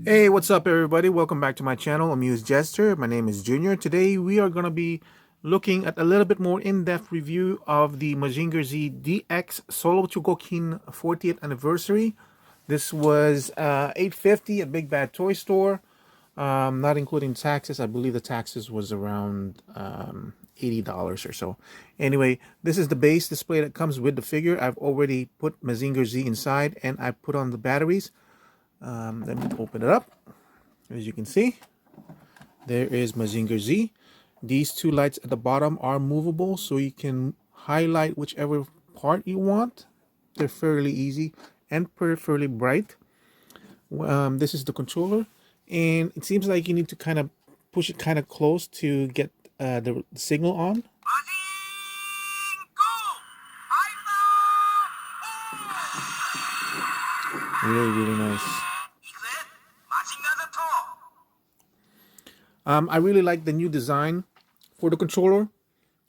Hey, what's up everybody? Welcome back to my channel, Amuse Jester. My name is Junior. Today we are going to be looking at a little bit more in-depth review of the Mazinger Z DX Solo Chugokin 40th anniversary. This was $8.50 at Big Bad Toy Store, not including taxes. I believe the taxes was around $80 or so. Anyway, this is the base display that comes with the figure. I've already put Mazinger Z inside and I put on the batteries. Let me open it up. As you can see, there is Mazinger Z. These two lights at the bottom are movable, so you can highlight whichever part you want. They're fairly easy and fairly bright. This is the controller, and it seems like you need to kind of push it kind of close to get the signal on. Really nice. I really like the new design for the controller.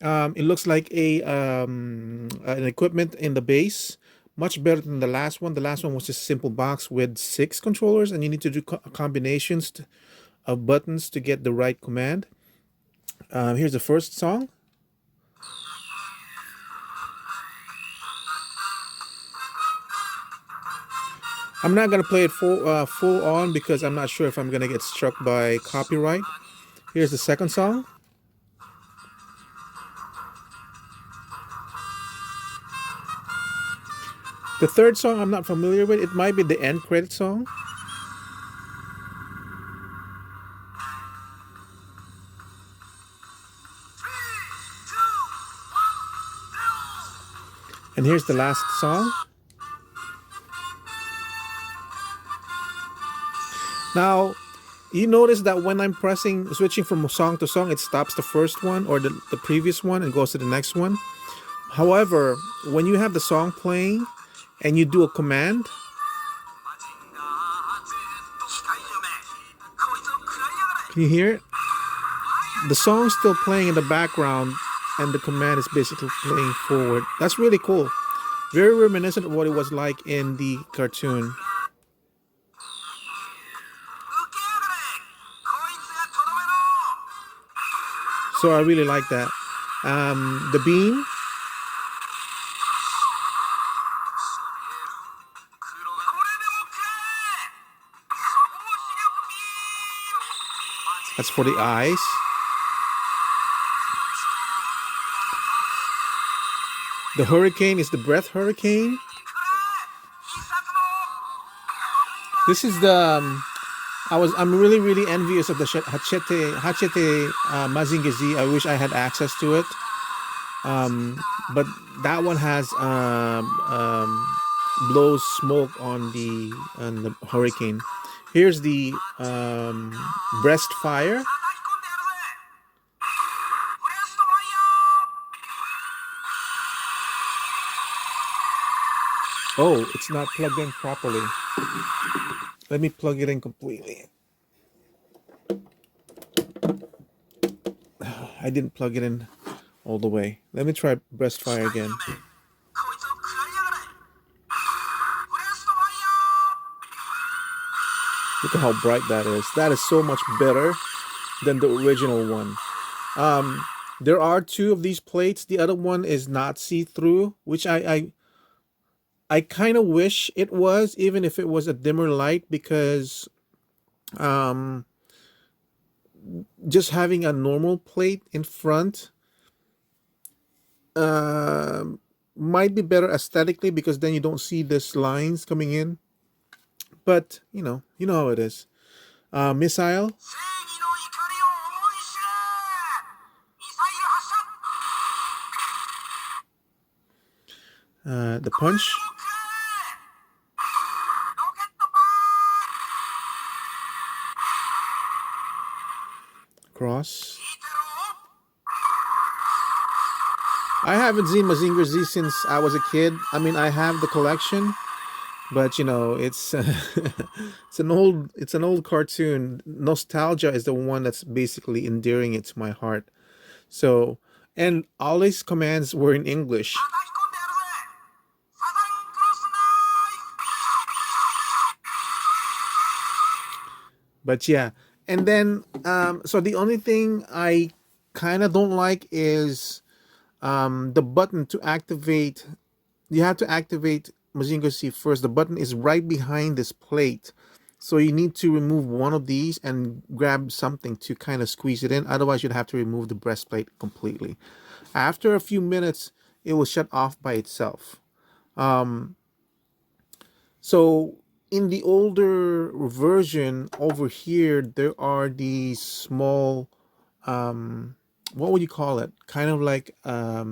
It looks like an equipment in the base, much better than the last one. The last one was just a simple box with 6 controllers, and you need to do combinations of buttons to get the right command. Here's the first song. I'm not gonna play it full on because I'm not sure if I'm gonna get struck by copyright. Here's the second song. The third song I'm not familiar with. It might be the end credit song. And here's the last song. Now, you notice that when I'm switching from song to song, it stops the first one or the previous one and goes to the next one. However, when you have the song playing and you do a command, can you hear it? The song's still playing in the background and the command is basically playing forward. That's really cool. Very reminiscent of what it was like in the cartoon. So I really like that. The beam. That's for the eyes. The hurricane is the breath hurricane. This is the I'm really envious of the Hachete Mazinger Z. I wish I had access to it. But that one has blows smoke on the hurricane. Here's the breast fire. Oh, it's not plugged in properly. Let me plug it in completely. I didn't plug it in all the way. Let me try breast fire again. Look at how bright that is. That is so much better than the original one. There are 2 of these plates. The other one is not see-through, which I kind of wish it was, even if it was a dimmer light, because just having a normal plate in front might be better aesthetically, because then you don't see these lines coming in. But you know how it is. Missile. The punch. Cross. I haven't seen Mazinger Z since I was a kid. I mean, I have the collection, but you know, it's it's an old cartoon. Nostalgia is the one that's basically endearing it to my heart. So, and all these commands were in English. But yeah, and then so the only thing I kind of don't like is the button to activate. You have to activate Mazinger Z first. The button is right behind this plate. So you need to remove one of these and grab something to kind of squeeze it in. Otherwise, you'd have to remove the breastplate completely. After a few minutes, it will shut off by itself. Um, so in the older version over here, there are these small, what would you call it? Kind of like uh,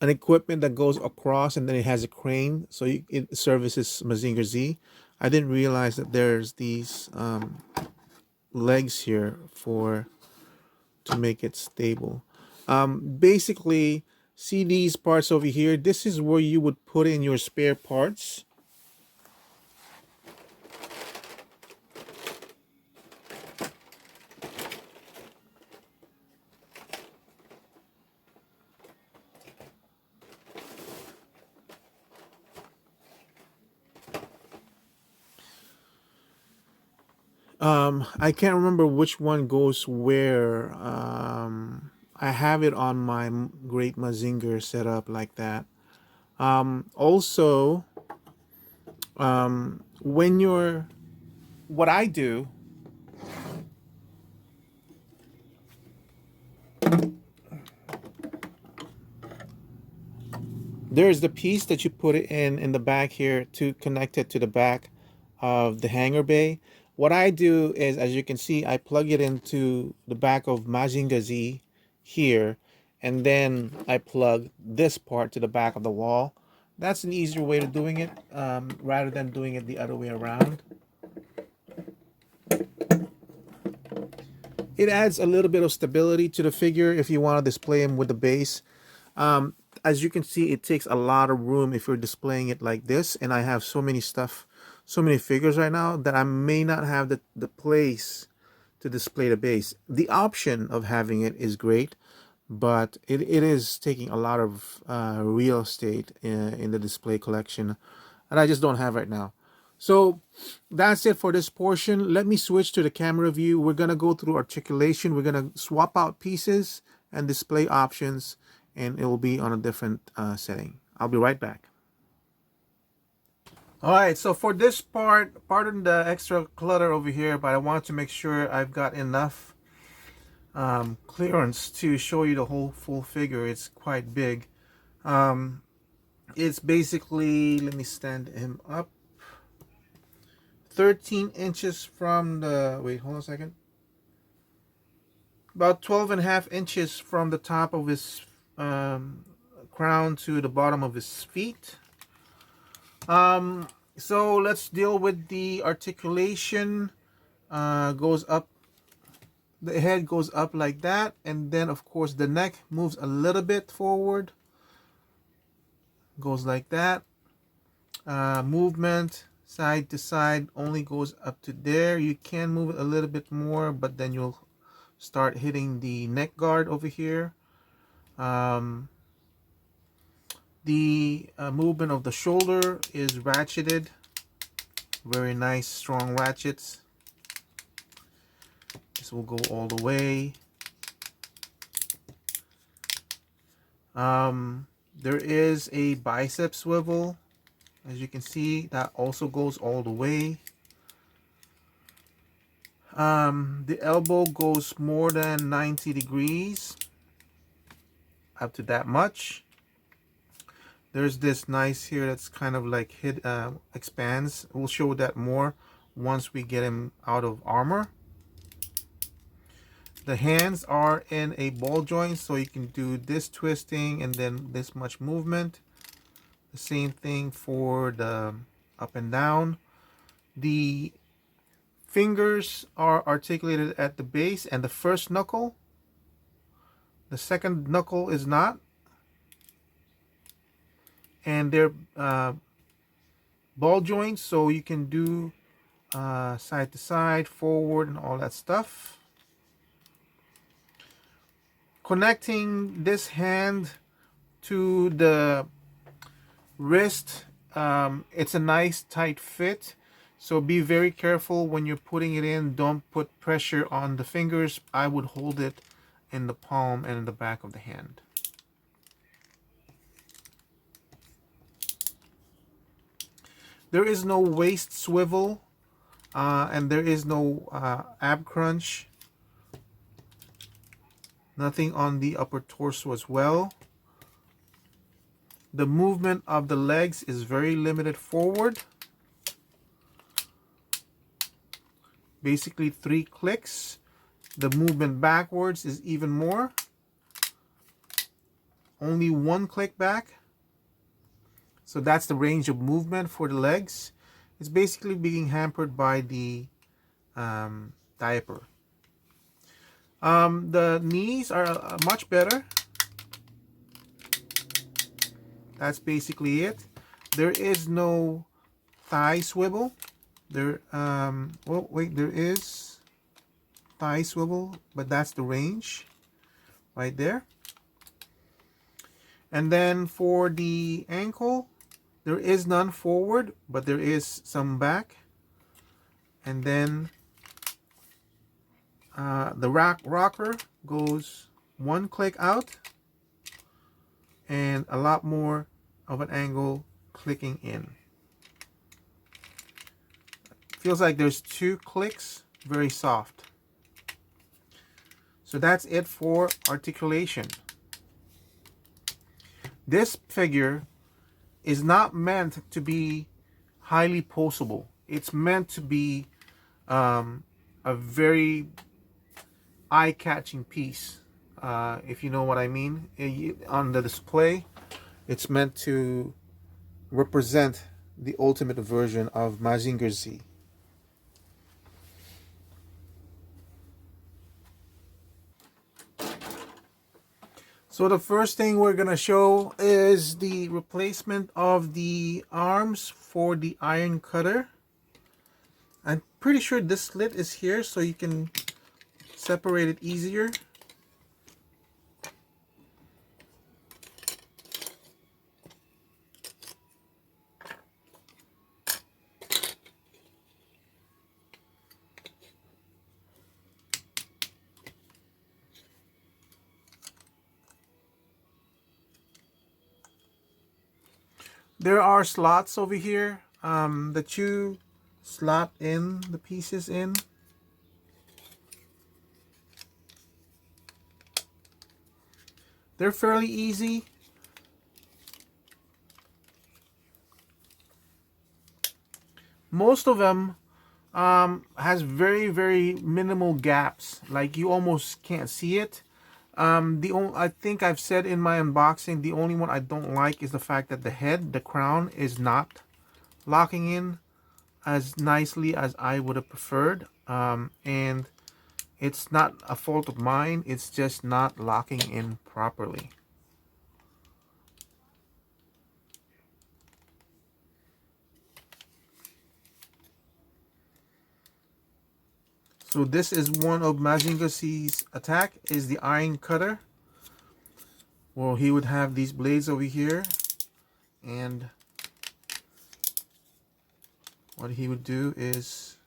an equipment that goes across and then it has a crane, so it services Mazinger Z. I didn't realize that there's these legs here for to make it stable. Basically, see these parts over here. This is where you would put in your spare parts. I can't remember which one goes where. I have it on my Great Mazinger set up like that. Also, when you're, what I do, there's the piece that you put it in the back here to connect it to the back of the hanger bay. What I do is, as you can see, I plug it into the back of Mazinger Z here, and then I plug this part to the back of the wall. That's an easier way of doing it, rather than doing it the other way around. It adds a little bit of stability to the figure if you want to display him with the base. Um, as you can see, it takes a lot of room if you're displaying it like this, and I have so many stuff, so many figures right now that I may not have the place to display the base. The option of having it is great, but it is taking a lot of real estate in the display collection, and I just don't have right now. So that's it for this portion. Let me switch to the camera view. We're going to go through articulation. We're going to swap out pieces and display options, and it will be on a different setting. I'll be right back. All right, so for this part, pardon the extra clutter over here, but I want to make sure I've got enough clearance to show you the whole full figure. It's quite big. It's basically, let me stand him up, 13 inches from the, wait, hold on a second. About 12.5 inches from the top of his crown to the bottom of his feet. So let's deal with the articulation. Goes up, the head goes up like that, and then of course the neck moves a little bit forward, goes like that. Movement side to side only goes up to there. You can move it a little bit more, but then you'll start hitting the neck guard over here. The movement of the shoulder is ratcheted, very nice strong ratchets. This will go all the way. There is a bicep swivel, as you can see, that also goes all the way. The elbow goes more than 90 degrees, up to that much. There's this nice here that's kind of like expands. We'll show that more once we get him out of armor. The hands are in a ball joint, so you can do this twisting and then this much movement. The same thing for the up and down. The fingers are articulated at the base and the first knuckle. The second knuckle is not. And they're ball joints, so you can do side to side, forward, and all that stuff. Connecting this hand to the wrist It's a nice tight fit, so be very careful when you're putting it in. Don't put pressure on the fingers. I would hold it in the palm and in the back of the hand. There is no waist swivel, and there is no ab crunch. Nothing on the upper torso as well. The movement of the legs is very limited forward. Basically 3 clicks. The movement backwards is even more. Only 1 click back. So that's the range of movement for the legs. It's basically being hampered by the diaper. The knees are much better. That's basically it. There is no thigh swivel. There, well, wait, there is thigh swivel, but that's the range right there. And then for the ankle, there is none forward, but there is some back. And then the rocker goes 1 click out and a lot more of an angle clicking in. Feels like there's 2 clicks, very soft. So that's it for articulation. This figure is not meant to be highly poseable. It's meant to be a very eye-catching piece, if you know what I mean. On the display, it's meant to represent the ultimate version of Mazinger Z. So the first thing we're gonna show is the replacement of the arms for the iron cutter. I'm pretty sure this slit is here so you can separate it easier. There are slots over here that you slot in the pieces in. They're fairly easy. Most of them has very minimal gaps, like you almost can't see it. I think I've said in my unboxing, the only one I don't like is the fact that the crown is not locking in as nicely as I would have preferred. And it's not a fault of mine, it's just not locking in properly. So this is one of Mazinger Z's attack, is the iron cutter. Well, he would have these blades over here, and what he would do is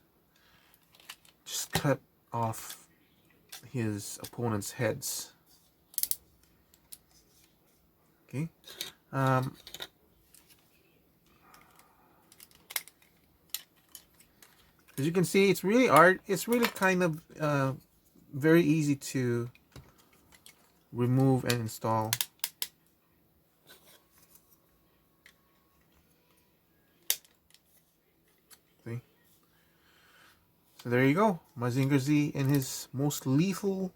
just cut off his opponent's heads. Okay. As you can see, it's really kind of very easy to remove and install. See? So there you go, Mazinger Z in his most lethal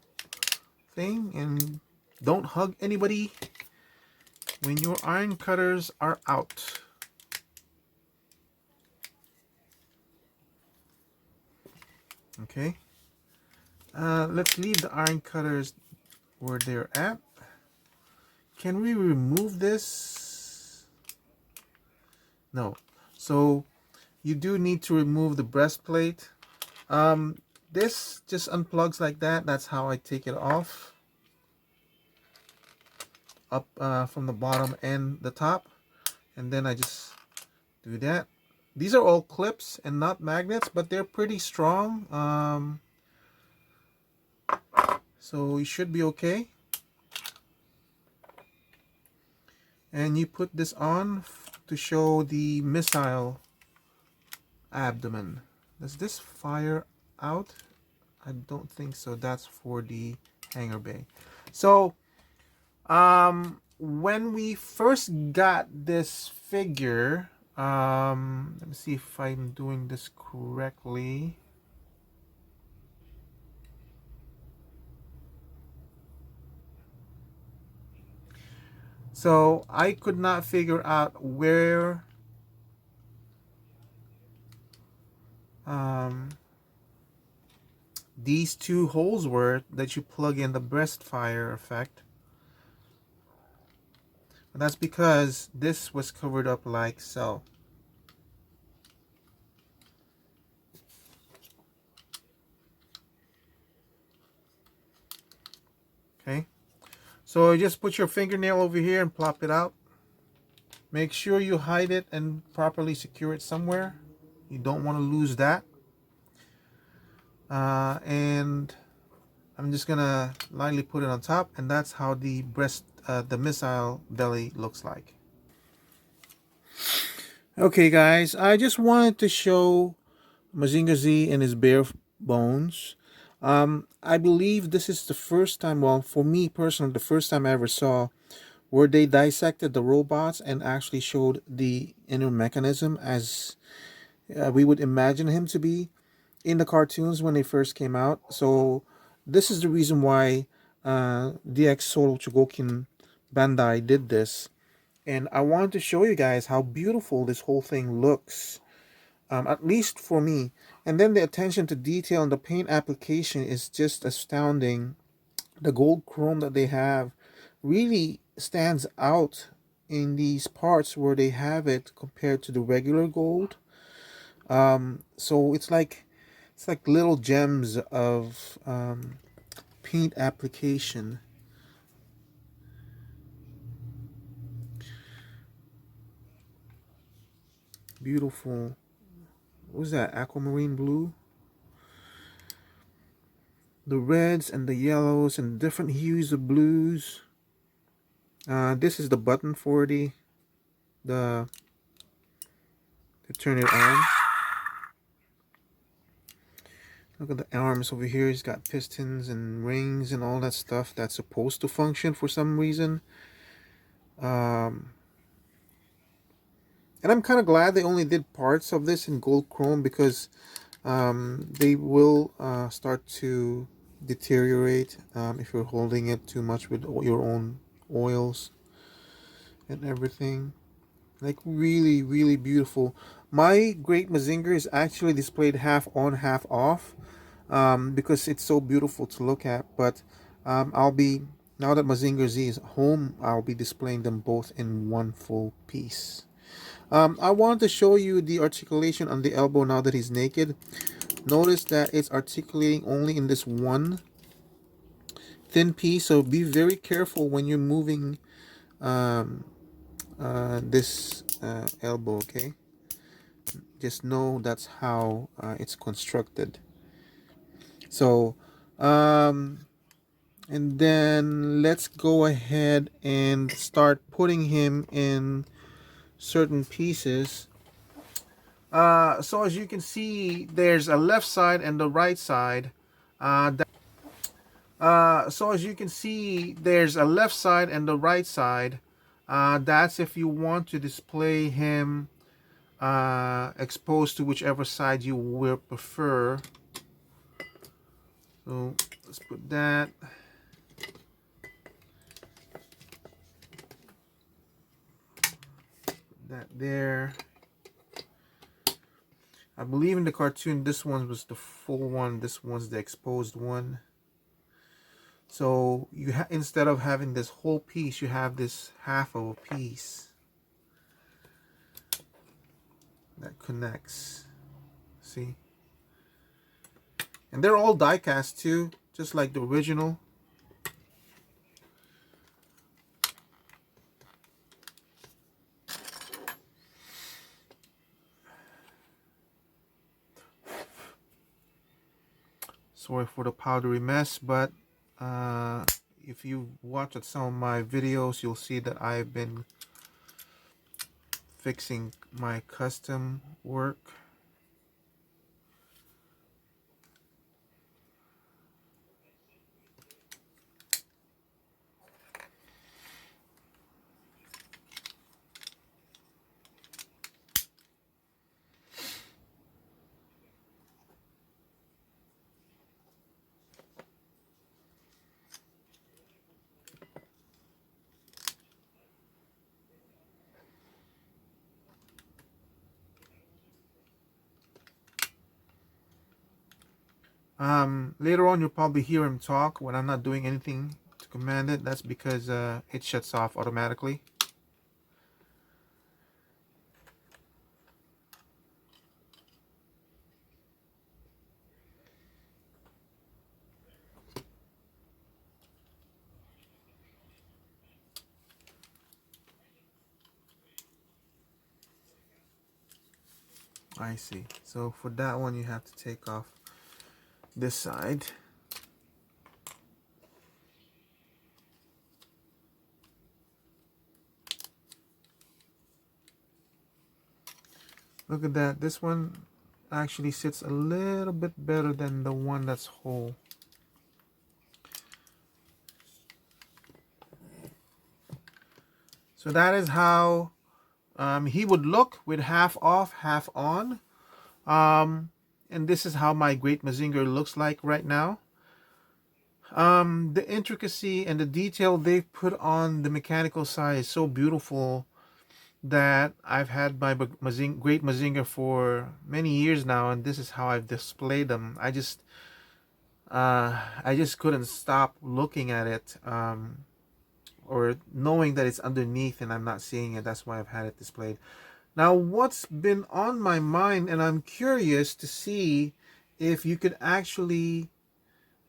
thing. And don't hug anybody when your iron cutters are out. Okay, let's leave the iron cutters where they're at. Can we remove this? No. So you do need to remove the breastplate. This just unplugs like that. That's how I take it off. Up from the bottom and the top. And then I just do that. These are all clips and not magnets, but they're pretty strong. So you should be okay. And you put this on to show the missile abdomen. Does this fire out? I don't think so. That's for the hangar bay. So when we first got this figure, let me see if I'm doing this correctly. So I could not figure out where these two holes were that you plug in the breast fire effect. But that's because this was covered up like so. Okay, so you just put your fingernail over here and plop it out. Make sure you hide it and properly secure it somewhere. You don't want to lose that. And I'm just gonna lightly put it on top, and that's how the the missile belly looks like. Okay, guys, I just wanted to show Mazinger Z in his bare bones. I believe this is the first time, well, for me personally, the first time I ever saw where they dissected the robots and actually showed the inner mechanism as we would imagine him to be in the cartoons when they first came out. So this is the reason why DX Chogokin Bandai did this. And I wanted to show you guys how beautiful this whole thing looks, at least for me. And then the attention to detail and the paint application is just astounding. The gold chrome that they have really stands out in these parts where they have it compared to the regular gold. So it's like little gems of paint application. Beautiful. What was that? Aquamarine blue? The reds and the yellows and different hues of blues. This is the button for the to turn it on. Look at the arms over here. He's got pistons and rings and all that stuff that's supposed to function for some reason. And I'm kind of glad they only did parts of this in gold chrome, because they will start to deteriorate if you're holding it too much with your own oils and everything. Like really, really beautiful. My Great Mazinger is actually displayed half on, half off, because it's so beautiful to look at. But I'll be, now that Mazinger Z is home, I'll be displaying them both in one full piece. I wanted to show you the articulation on the elbow now that he's naked. Notice that it's articulating only in this one thin piece, so be very careful when you're moving this elbow, okay? Just know that's how it's constructed. So, and then let's go ahead and start putting him in certain pieces. So as you can see, there's a left side and the right side. So as you can see, there's a left side and the right side. That's if you want to display him exposed to whichever side you will prefer. So let's put that. Put that there. I believe in the cartoon this one was the full one, this one's the exposed one. So you instead of having this whole piece, you have this half of a piece that connects. See? And they're all die cast too, just like the original. Sorry for the powdery mess, but if you watched some of my videos, you'll see that I've been fixing my custom work. Later on, you'll probably hear him talk when I'm not doing anything to command it. That's because it shuts off automatically. I see. So for that one, you have to take off this side. Look at that. This one actually sits a little bit better than the one that's whole. So that is how he would look with half off, half on. And this is how my Great Mazinger looks like right now. The intricacy and the detail they've put on the mechanical side is so beautiful that I've had my Great Mazinger for many years now, and this is how I've displayed them. I just couldn't stop looking at it, or knowing that it's underneath and I'm not seeing it. That's why I've had it displayed. Now, what's been on my mind, and I'm curious to see if you could actually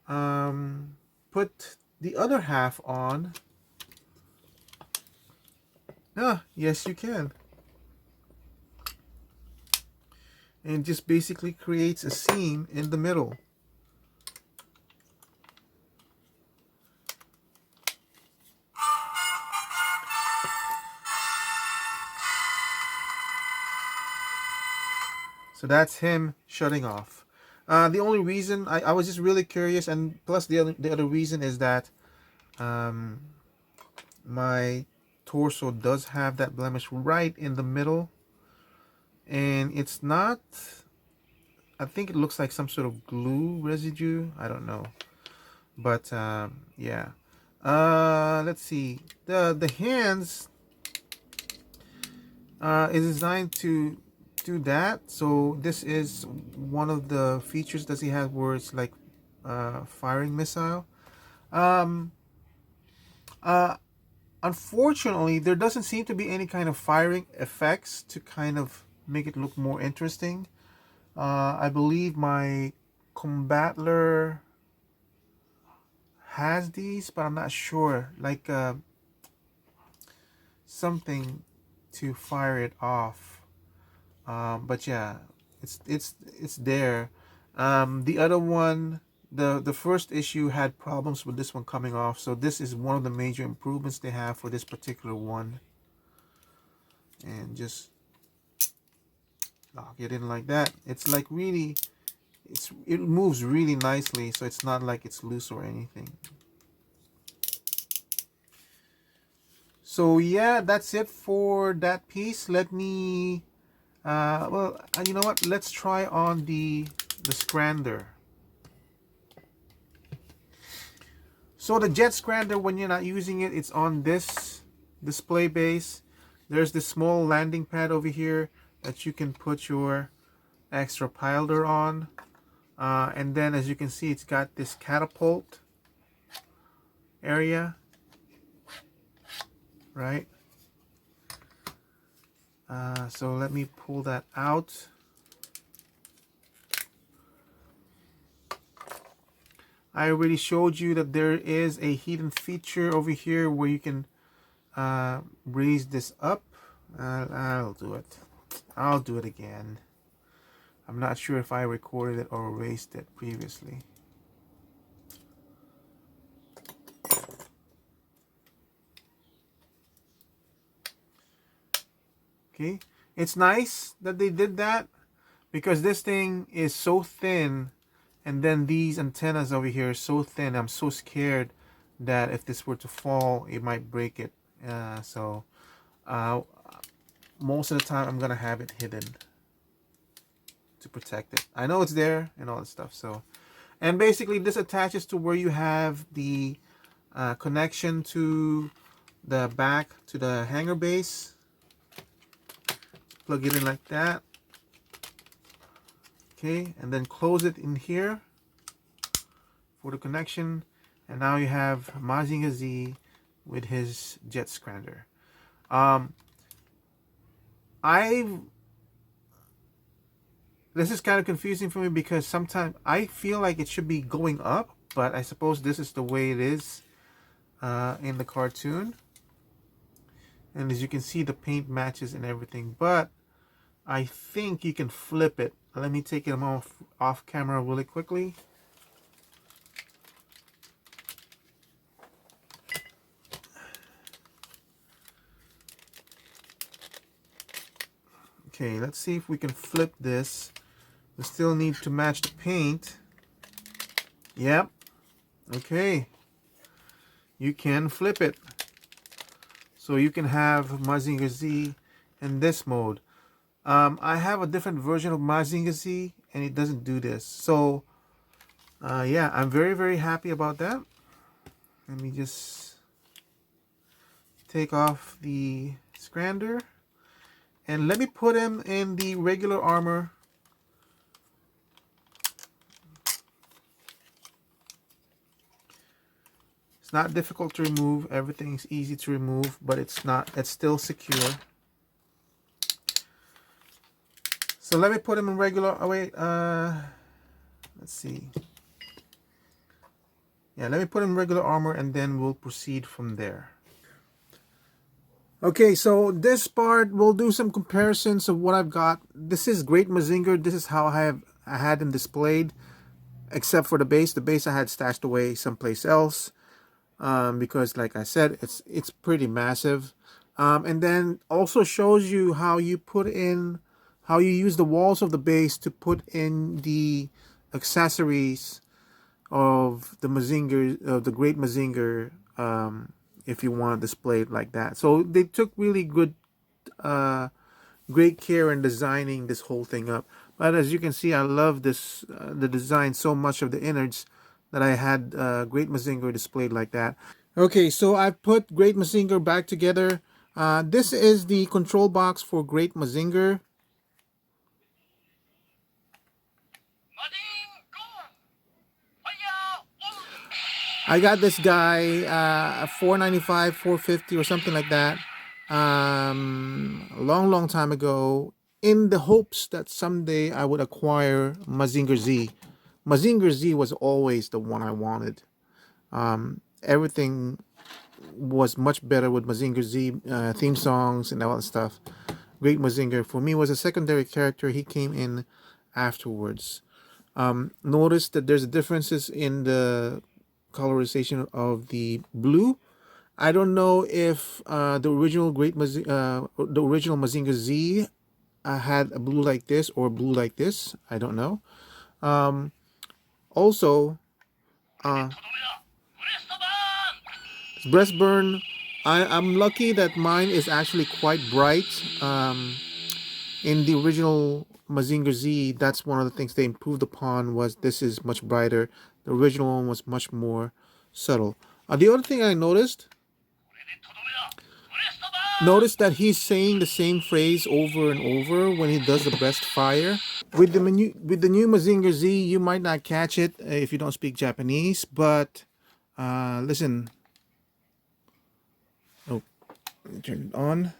put the other half on. Yes, you can. And just basically creates a seam in the middle. So that's him shutting off. The only reason I was just really curious, and plus the other reason is that my torso does have that blemish right in the middle, and it's not, I think it looks like some sort of glue residue. I don't know, but yeah. Let's see. The hands is designed to do that. So this is one of the features that he has where it's like firing missile. Unfortunately, there doesn't seem to be any kind of firing effects to kind of make it look more interesting. I believe my Combattler has these, but I'm not sure. Like something to fire it off. But yeah, it's there. The other one, the first issue had problems with this one coming off, so this is one of the major improvements they have for this particular one. And just lock it in like that. It's like really, it moves really nicely, so it's not like it's loose or anything. So yeah, that's it for that piece. Let me well, you know what, let's try on the scrander. So the jet scrander, when you're not using it, it's on this display base. There's this small landing pad over here that you can put your extra piler on, and then as you can see, it's got this catapult area, right? So let me pull that out. I already showed you that there is a hidden feature over here where you can raise this up. I'll do it. I'll do it again. I'm not sure if I recorded it or erased it previously. Okay, it's nice that they did that because this thing is so thin, and then these antennas over here are so thin. I'm so scared that if this were to fall, it might break it. So most of the time I'm gonna have it hidden to protect it. I know it's there and all that stuff. So, and basically this attaches to where you have the connection to the back to the hanger base. Plug it in like that. Okay, and then close it in here for the connection. And now you have Mazinger Z with his jet scrander. This is kind of confusing for me because sometimes I feel like it should be going up, but I suppose this is the way it is in the cartoon. And as you can see, the paint matches and everything, but I think you can flip it. Let me take it off camera really quickly. Okay, let's see if we can flip this. We still need to match the paint. Yep. Okay. You can flip it. So you can have Mazinger Z in this mode. I have a different version of Mazinger Z and it doesn't do this. So yeah, I'm very, very happy about that. Let me just take off the scrander. And let me put him in the regular armor. It's not difficult to remove. Everything's easy to remove, but it's still secure. So let me put him in regular, oh wait, let's see. Yeah, let me put him in regular armor and then we'll proceed from there. Okay, so this part we'll do some comparisons of what I've got. This is Great Mazinger. This is how I had him displayed, except for the base. The base I had stashed away someplace else because, like I said, it's pretty massive. And then also shows you how you how you use the walls of the base to put in the accessories of the Mazinger, of the Great Mazinger. If you want to display it like that. So they took really great care in designing this whole thing up. But as you can see, I love this, the design so much of the innards that I had Great Mazinger displayed like that. Okay, so I put Great Mazinger back together. This is the control box for Great Mazinger. I got this guy $4.95, $4.50 or something like that a long time ago, in the hopes that someday I would acquire Mazinger Z. Mazinger Z was always the one I wanted. Everything was much better with Mazinger Z, theme songs and all that stuff. Great Mazinger for me was a secondary character. He came in afterwards. Notice that there's differences in the colorization of the blue. I don't know if the original Mazinger Z had a blue like this or blue like this. I don't know. Also, breast burn. I'm lucky that mine is actually quite bright. In the original Mazinger Z, that's one of the things they improved upon, was this is much brighter. The original one was much more subtle. The other thing I noticed that he's saying the same phrase over and over when he does the breast fire. With the new Mazinger Z, you might not catch it if you don't speak Japanese, but listen. Oh, let me turn it on.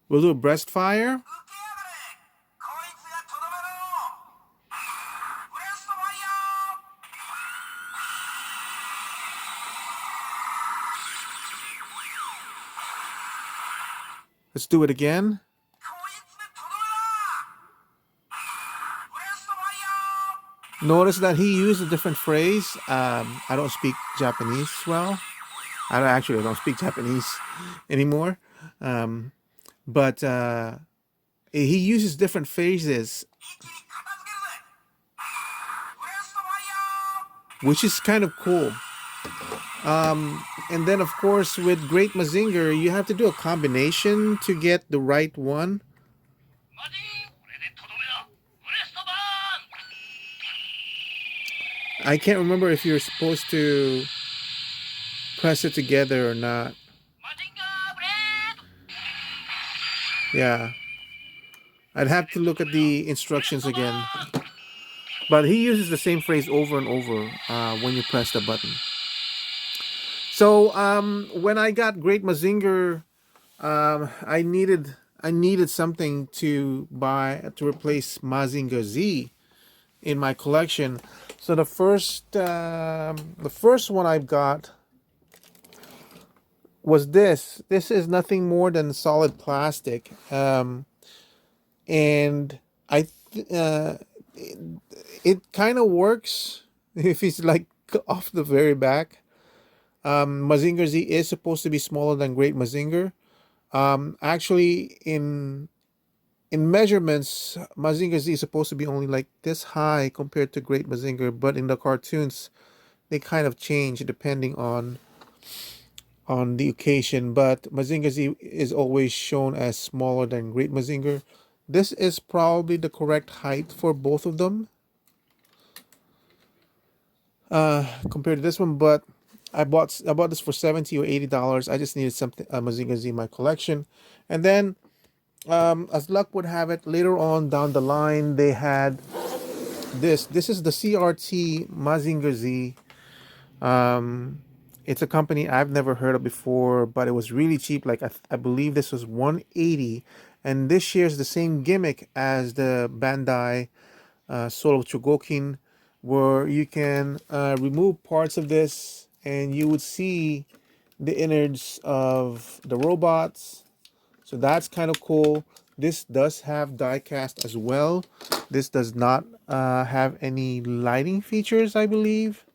We'll do a breast fire. Let's do it again. Notice that he used a different phrase. I don't speak Japanese well. I don't speak Japanese anymore. Um, but he uses different phrases, which is kind of cool. And then, of course, with Great Mazinger, you have to do a combination to get the right one. I can't remember if you're supposed to press it together or not. Yeah, I'd have to look at the instructions again. But he uses the same phrase over and over when you press the button. So when I got Great Mazinger, I needed something to buy to replace Mazinger Z in my collection. So the first one I've got was this. This is nothing more than solid plastic, and I it kind of works if it's like off the very back. Mazinger Z is supposed to be smaller than Great Mazinger. Actually, in measurements, Mazinger Z is supposed to be only like this high compared to Great Mazinger, but in the cartoons, they kind of change depending on the occasion. But Mazinger Z is always shown as smaller than Great Mazinger. This is probably the correct height for both of them compared to this one, but I bought this for $70 or $80. I just needed something Mazinger Z in my collection, and then as luck would have it, later on down the line they had this. This is the CRT Mazinger Z. It's a company I've never heard of before, but it was really cheap. Like I believe this was 180, and this shares the same gimmick as the Bandai Solo Chogokin, where you can remove parts of this and you would see the innards of the robots. So that's kind of cool. This does have die cast as well. This does not have any lighting features, I believe.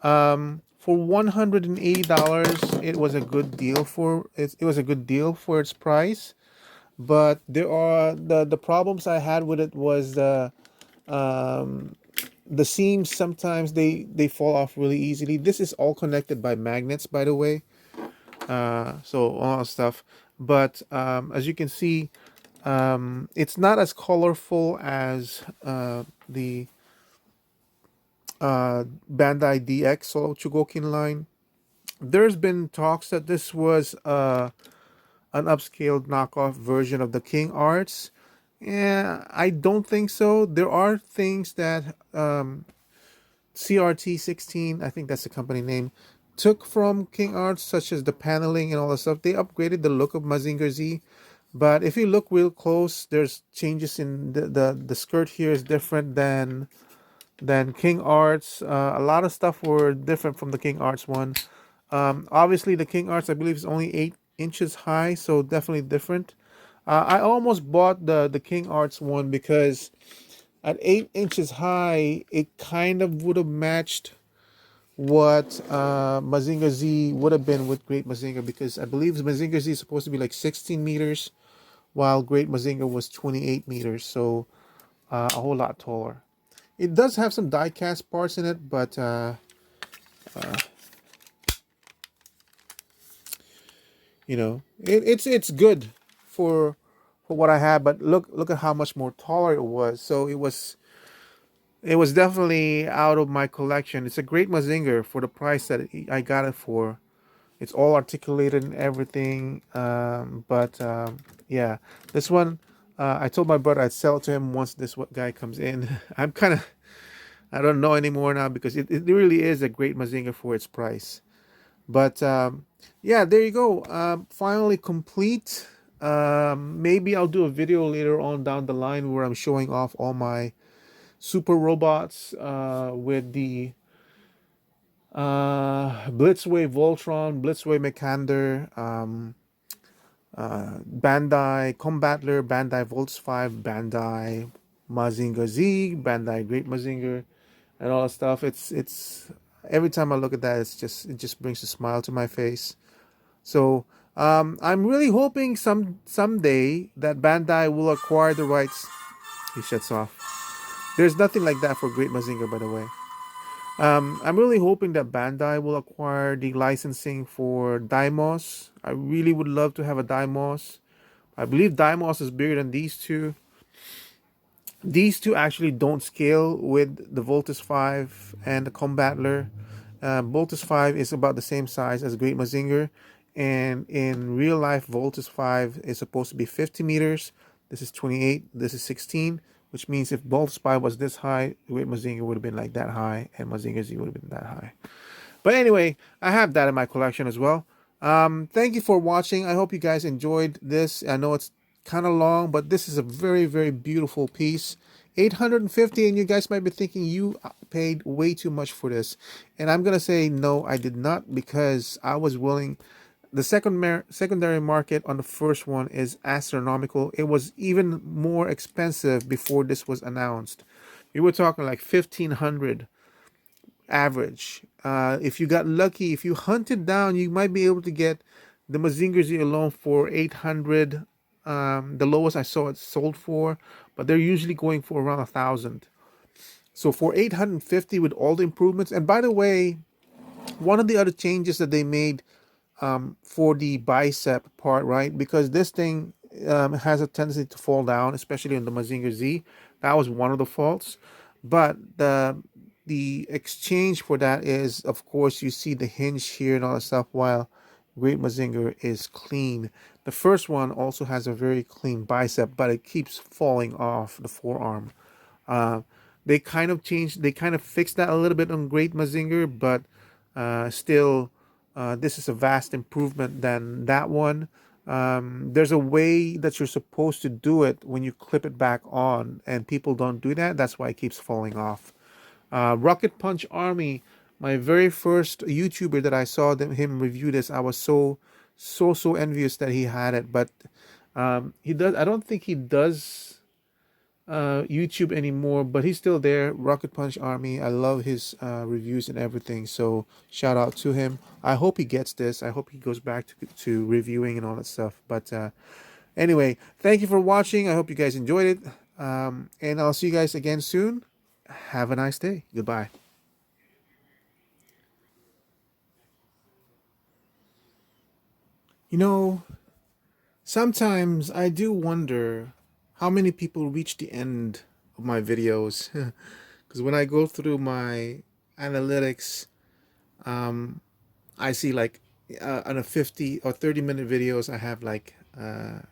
For $180, it was a good deal for it. It was a good deal for its price. But there are the problems I had with it was the seams. Sometimes they fall off really easily. This is all connected by magnets, by the way. So all that stuff. But as you can see, it's not as colorful as the Bandai DX Solo Chugokin line. There's been talks that this was an upscaled knockoff version of the King Arts. Yeah, I don't think so. There are things that CRT 16, I think that's the company name, took from King Arts, such as the paneling and all that stuff. They upgraded the look of Mazinger Z. But if you look real close, there's changes in the skirt here is different than King Arts. A lot of stuff were different from the King Arts one. Obviously, the King Arts, I believe, is only 8 inches high, so definitely different. I almost bought the King Arts one because at 8 inches high, it kind of would have matched what Mazinger Z would have been with Great Mazinger, because I believe Mazinger Z is supposed to be like 16 meters, while Great Mazinger was 28 meters, so a whole lot taller. It does have some die-cast parts in it, but it's good for what I had. But look at how much more taller it was. So it was definitely out of my collection. It's a great Mazinger for the price that I got it for. It's all articulated and everything. But yeah, this one, I told my brother I'd sell it to him once this guy comes in. I don't know anymore now, because it really is a great Mazinger for its price. But yeah, there you go. Finally complete. Maybe I'll do a video later on down the line where I'm showing off all my super robots with the Blitzway Voltron, Blitzway Mekander, Bandai Combatler, Bandai Volts 5, Bandai Mazinger Z, Bandai Great Mazinger. and all that stuff. It's every time I look at that, it just brings a smile to my face. So I'm really hoping someday that Bandai will acquire the rights. He shuts off. There's nothing like that for Great Mazinger, by the way. I'm really hoping that Bandai will acquire the licensing for Daimos. I really would love to have a Daimos. I believe Daimos is bigger than these two. These two actually don't scale with the Voltus 5 and the Combattler. Voltus 5 is about the same size as Great Mazinger, and in real life, Voltus 5 is supposed to be 50 meters. This is 28, this is 16, which means if Voltus 5 was this high, Great Mazinger would have been like that high, and Mazinger Z would have been that high. But anyway, I have that in my collection as well. Thank you for watching. I hope you guys enjoyed this. I know it's kind of long, but this is a very, very beautiful piece. 850, and you guys might be thinking you paid way too much for this. And I'm going to say, no, I did not, because I was willing. The secondary market on the first one is astronomical. It was even more expensive before this was announced. We were talking like 1,500 average. If you got lucky, if you hunted down, you might be able to get the Mazinger Z alone for 800. The lowest I saw it sold for, but they're usually going for around 1,000. So for 850 with all the improvements, and by the way, one of the other changes that they made for the bicep part, right? Because this thing has a tendency to fall down, especially on the Mazinger Z. That was one of the faults. But the exchange for that is, of course, you see the hinge here and all that stuff, while Great Mazinger is clean. The first one also has a very clean bicep, but it keeps falling off the forearm. Uh, they kind of changed, they kind of fixed that a little bit on Great Mazinger, but still, this is a vast improvement than that one. There's a way that you're supposed to do it when you clip it back on, and people don't do that. That's why it keeps falling off. Rocket Punch Army, my very first YouTuber that I saw him review this, I was so envious that he had it. But he does. I don't think he does YouTube anymore, but he's still there. Rocket Punch Army. I love his reviews and everything. So shout out to him. I hope he gets this. I hope he goes back to reviewing and all that stuff. But anyway, thank you for watching. I hope you guys enjoyed it. And I'll see you guys again soon. Have a nice day. Goodbye. You know, sometimes I do wonder how many people reach the end of my videos. Because when I go through my analytics, I see like on a 50 or 30-minute videos, I have like a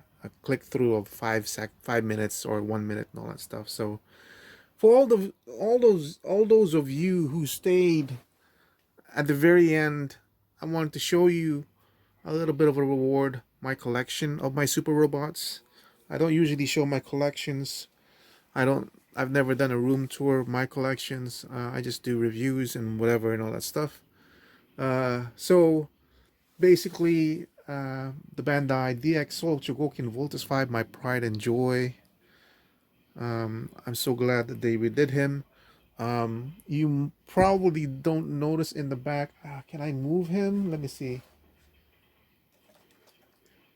click through of 5 minutes or 1 minute and all that stuff. So for all those of you who stayed at the very end, I wanted to show you a little bit of a reward, my collection of my super robots. I don't usually show my collections. I've never done a room tour of my collections. I just do reviews and whatever and all that stuff. So basically, the Bandai DX SoC Voltus 5, my pride and joy. I'm so glad that they redid him. You probably don't notice in the back. Can I move him? Let me see.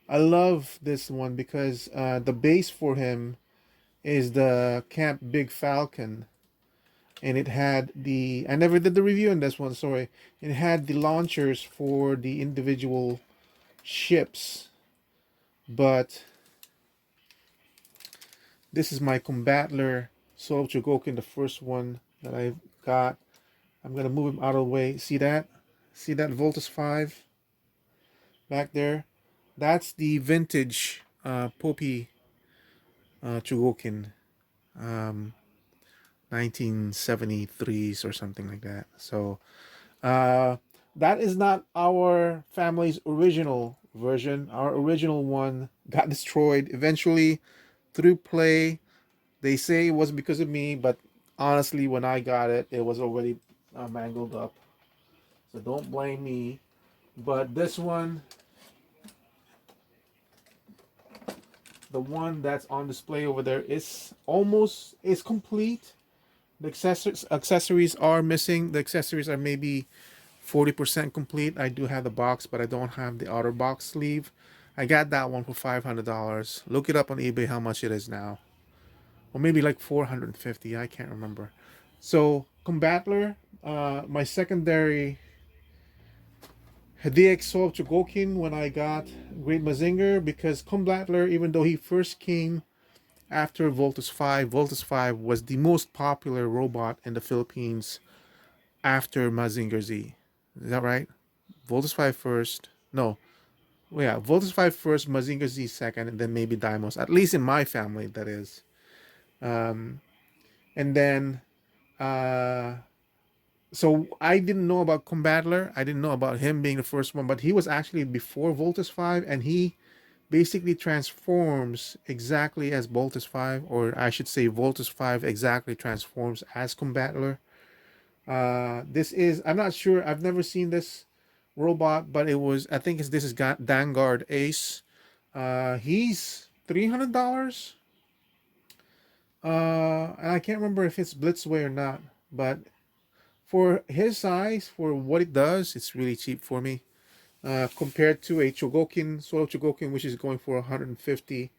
I love this one because the base for him is the Camp Big Falcon, and it had the, I never did the review on this one, sorry. It had the launchers for the individual ships, but this is my Combattler Solo Chogokin, the first one that I got. I'm gonna move him out of the way. See that? See that Voltus 5 back there? That's the vintage Poppy Chogokin, 1973s or something like that. So that is not our family's original version. Our original one got destroyed eventually through play. They say it was because of me, but honestly, when I got it, it was already mangled up. So don't blame me. But this one, the one that's on display over there, is complete, The accessories are missing. The accessories are maybe 40% complete. I do have the box, but I don't have the outer box sleeve. I got that one for $500. Look it up on eBay how much it is now. Or maybe like 450. I can't remember. So Combattler, my secondary DX SoC when I got Great Mazinger, because Combattler, even though he first came after Voltus 5 was the most popular robot in the Philippines after Mazinger Z. Is that right? Voltus 5 first. No. Well, yeah, Voltus 5 first, Mazinger Z second, and then maybe Dimos. At least in my family, that is. And then, uh, so I didn't know about Combattler. I didn't know about him being the first one, but he was actually before Voltus 5, and he basically transforms exactly as Voltus 5, or I should say Voltus 5 exactly transforms as Combattler. This is, I'm not sure, I've never seen this robot, but it was, I think this is Vanguard Ace. He's $300. And I can't remember if it's Blitzway or not, but for his size, for what it does, it's really cheap for me. Compared to a Solo Chogokin, which is going for 150,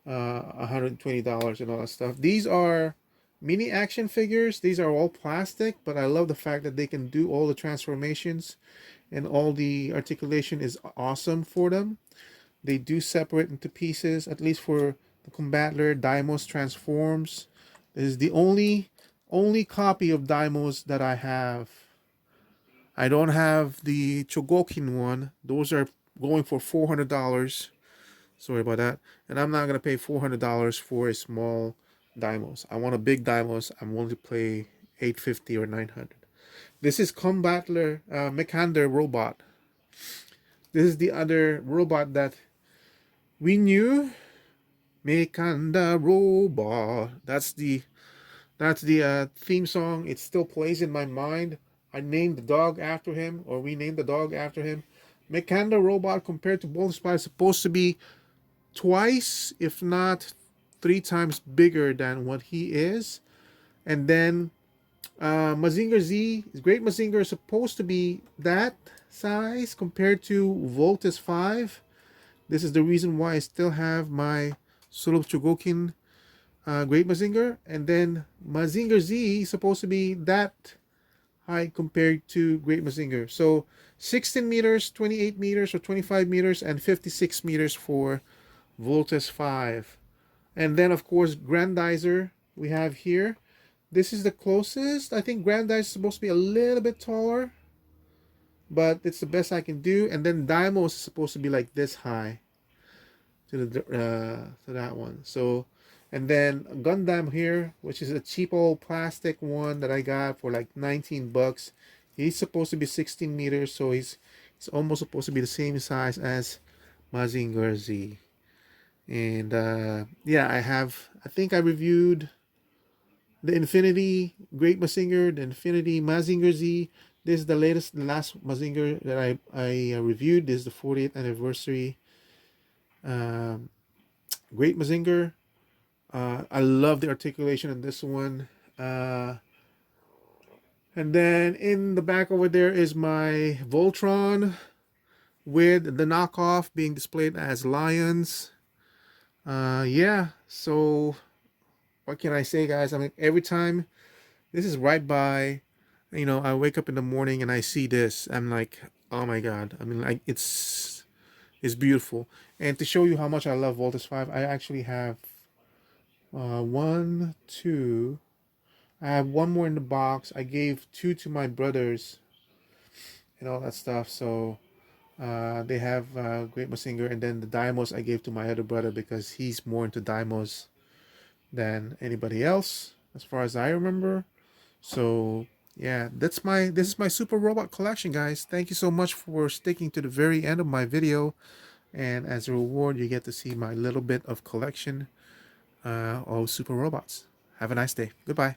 $120 and all that stuff. These are mini action figures. These are all plastic, but I love the fact that they can do all the transformations and all the articulation is awesome for them. They do separate into pieces, at least for the Combattler. Dimos transforms. This is the only copy of Dimos that I have. I don't have the Chogokin one. Those are going for $400. Sorry about that. And I'm not going to pay $400 for a small Dimos. I want a big Dimos. I'm willing to pay $850 or $900. This is Combattler Mekander robot. This is the other robot that we knew. Mekander robot. That's the theme song. It still plays in my mind. I named the dog after him, or we named the dog after him. Mekander robot compared to Voltus 5 is supposed to be twice, if not 3 times bigger than what he is. And then Mazinger Z, Great Mazinger is supposed to be that size compared to Voltus 5. This is the reason why I still have my Solo Chogokin Great Mazinger. And then Mazinger Z is supposed to be that high compared to Great Mazinger. So 16 meters, 28 meters, or 25 meters, and 56 meters for Voltus 5. And then, of course, Grandizer we have here. This is the closest. I think Grandizer is supposed to be a little bit taller, but it's the best I can do. And then Dimos is supposed to be like this high to that one. So, and then Gundam here, which is a cheap old plastic one that I got for like 19 bucks. He's supposed to be 16 meters, so he's almost supposed to be the same size as Mazinger Z. And yeah, I think I reviewed the Infinity Great Mazinger, the Infinity Mazinger Z. This is the last Mazinger that I reviewed. This is the 40th anniversary Great Mazinger. I love the articulation in this one. And then in the back over there is my Voltron with the knockoff being displayed as lions. Yeah, so what can I say, guys? I mean, every time this is right by, you know, I wake up in the morning and I see this, I'm like, oh my god. I mean, like, it's beautiful. And to show you how much I love Voltus 5, I actually have one, two, I have one more in the box. I gave 2 to my brothers and all that stuff. So they have Great Mazinger, and then the Dimos I gave to my other brother because he's more into Dimos than anybody else, as far as I remember. So yeah, this is my Super Robot collection, guys. Thank you so much for sticking to the very end of my video, and as a reward, you get to see my little bit of collection of Super Robots. Have a nice day. Goodbye.